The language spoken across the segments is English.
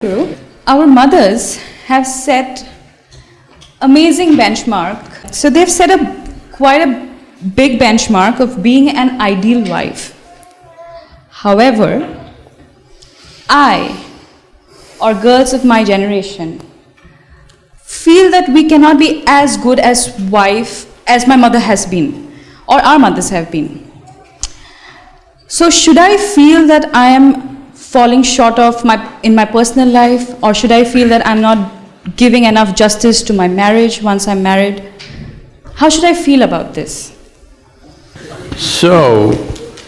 True. Our mothers have set amazing benchmark. So they've set quite a big benchmark of being an ideal wife. However, I, or girls of my generation, feel that we cannot be as good as wife as my mother has been, or our mothers have been. So should I feel that I am falling short of in my personal life, or should I feel that I'm not giving enough justice to my marriage once I'm married? How should I feel about this? So,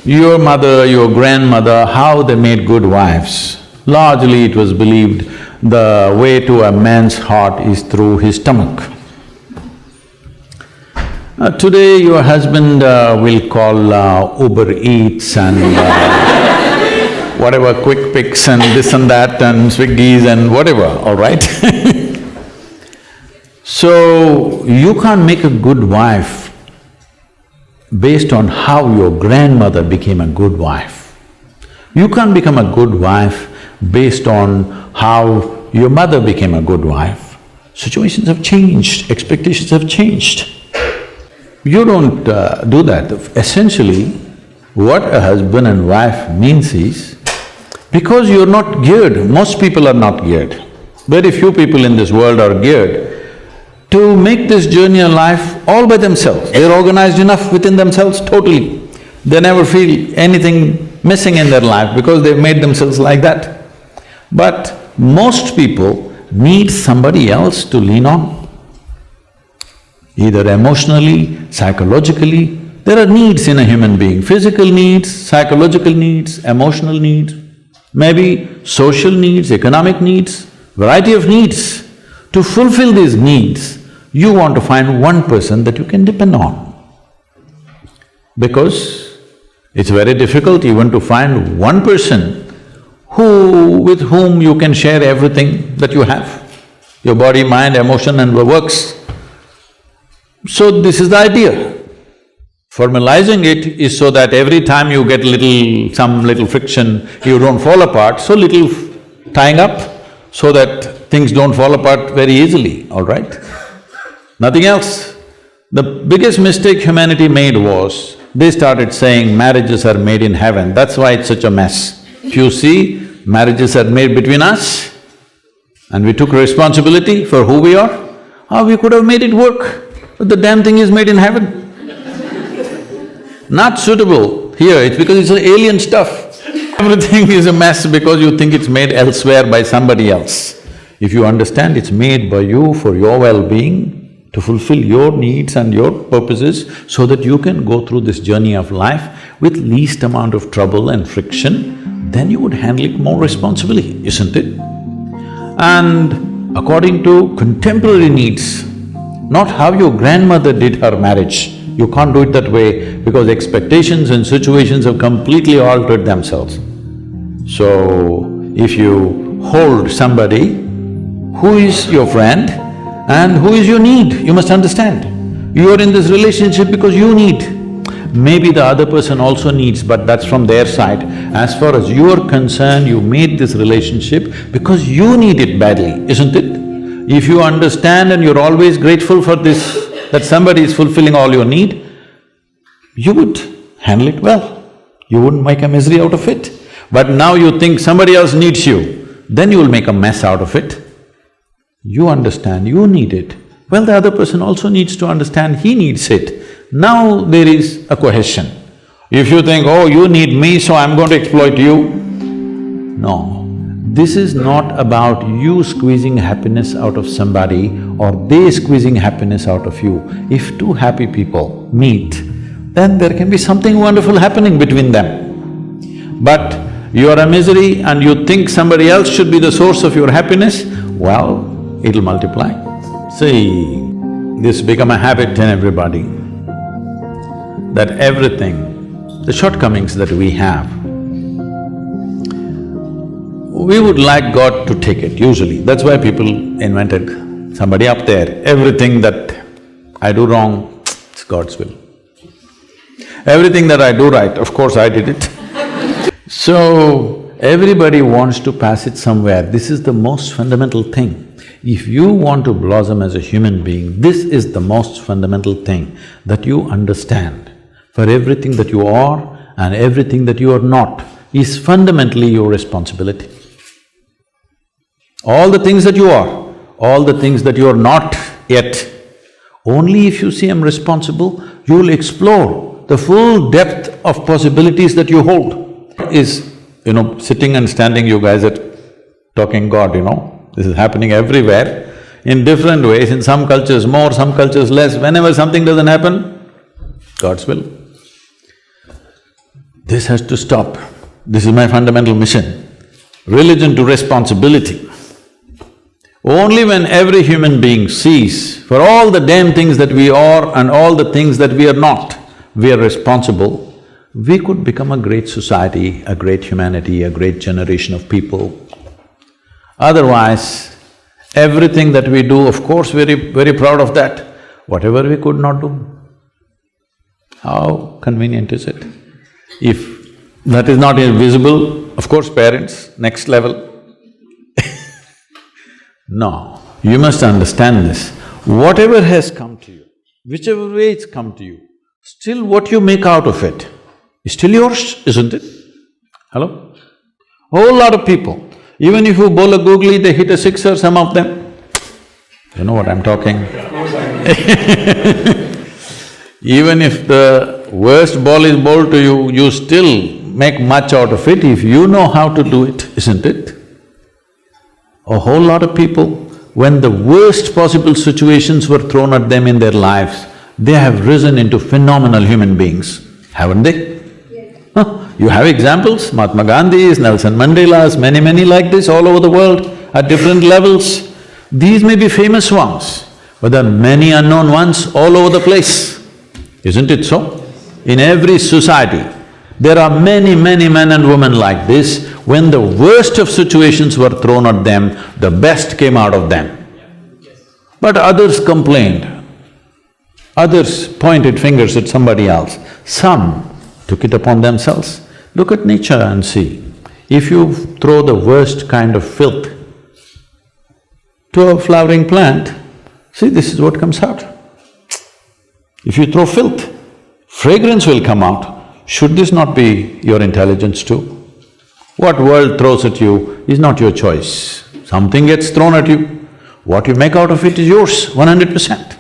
your mother, your grandmother, how they made good wives? Largely it was believed the way to a man's heart is through his stomach. Today your husband will call Uber Eats and whatever quick picks and this and that and Swiggies and whatever, all right? So, you can't make a good wife based on how your grandmother became a good wife. You can't become a good wife based on how your mother became a good wife. Situations have changed, expectations have changed. You don't do that. Essentially, what a husband and wife means is, because you're not geared, most people are not geared, very few people in this world are geared to make this journey of life all by themselves. They're organized enough within themselves totally. They never feel anything missing in their life because they've made themselves like that. But most people need somebody else to lean on, either emotionally, psychologically. There are needs in a human being, physical needs, psychological needs, emotional needs, maybe social needs, economic needs, variety of needs. To fulfill these needs, you want to find one person that you can depend on. Because it's very difficult even to find one person with whom you can share everything that you have, your body, mind, emotion and works. So this is the idea. Formalizing it is so that every time you get some little friction, you don't fall apart, so little tying up so that things don't fall apart very easily, all right? Nothing else. The biggest mistake humanity made was, they started saying marriages are made in heaven, that's why it's such a mess. If you see, marriages are made between us and we took responsibility for who we are, we could have made it work, but the damn thing is made in heaven. Not suitable here, it's because it's alien stuff. Everything is a mess because you think it's made elsewhere by somebody else. If you understand it's made by you for your well-being, to fulfill your needs and your purposes so that you can go through this journey of life with least amount of trouble and friction, then you would handle it more responsibly, isn't it? And according to contemporary needs, not how your grandmother did her marriage. You can't do it that way because expectations and situations have completely altered themselves. So, if you hold somebody who is your friend and who is your need, you must understand. You are in this relationship because you need. Maybe the other person also needs, but that's from their side. As far as you are concerned, you made this relationship because you need it badly, isn't it? If you understand and you're always grateful for this, that somebody is fulfilling all your need, you would handle it well. You wouldn't make a misery out of it. But now you think somebody else needs you, then you will make a mess out of it. You understand, you need it. Well, the other person also needs to understand he needs it. Now there is a cohesion. If you think, oh, you need me, so I'm going to exploit you, no. This is not about you squeezing happiness out of somebody or they squeezing happiness out of you. If two happy people meet, then there can be something wonderful happening between them. But you're a misery and you think somebody else should be the source of your happiness, well, it'll multiply. See, this become a habit in everybody, that everything, the shortcomings that we have, we would like God to take it, usually. That's why people invented somebody up there. Everything that I do wrong, it's God's will. Everything that I do right, of course I did it. So, Everybody wants to pass it somewhere. This is the most fundamental thing. If you want to blossom as a human being, this is the most fundamental thing, that you understand. For everything that you are and everything that you are not is fundamentally your responsibility. All the things that you are, all the things that you are not yet, only if you say I'm responsible, you will explore the full depth of possibilities that you hold. Is, sitting and standing, you guys are talking God, this is happening everywhere, in different ways, in some cultures more, some cultures less. Whenever something doesn't happen, God's will. This has to stop. This is my fundamental mission. Religion to responsibility. Only when every human being sees, for all the damn things that we are and all the things that we are not, we are responsible, we could become a great society, a great humanity, a great generation of people. Otherwise, everything that we do, of course, very proud of that. Whatever we could not do, how convenient is it? If that is not visible, of course, parents, next level. No, you must understand this. Whatever has come to you, whichever way it's come to you, still what you make out of it is still yours, isn't it? Hello? Whole lot of people, even if you bowl a googly, they hit a sixer, some of them. You know what I'm talking? Even if the worst ball is bowled to you, you still make much out of it if you know how to do it, isn't it? A whole lot of people, when the worst possible situations were thrown at them in their lives, they have risen into phenomenal human beings, haven't they? Yes. You have examples, Mahatma Gandhi's, Nelson Mandela's, many like this all over the world at different levels. These may be famous ones, but there are many unknown ones all over the place, isn't it so? In every society, there are many men and women like this. When the worst of situations were thrown at them, the best came out of them. But others complained, others pointed fingers at somebody else, some took it upon themselves. Look at nature and see, if you throw the worst kind of filth to a flowering plant, see, this is what comes out. If you throw filth, fragrance will come out. Should this not be your intelligence too? What world throws at you is not your choice. Something gets thrown at you. What you make out of it is yours, 100%.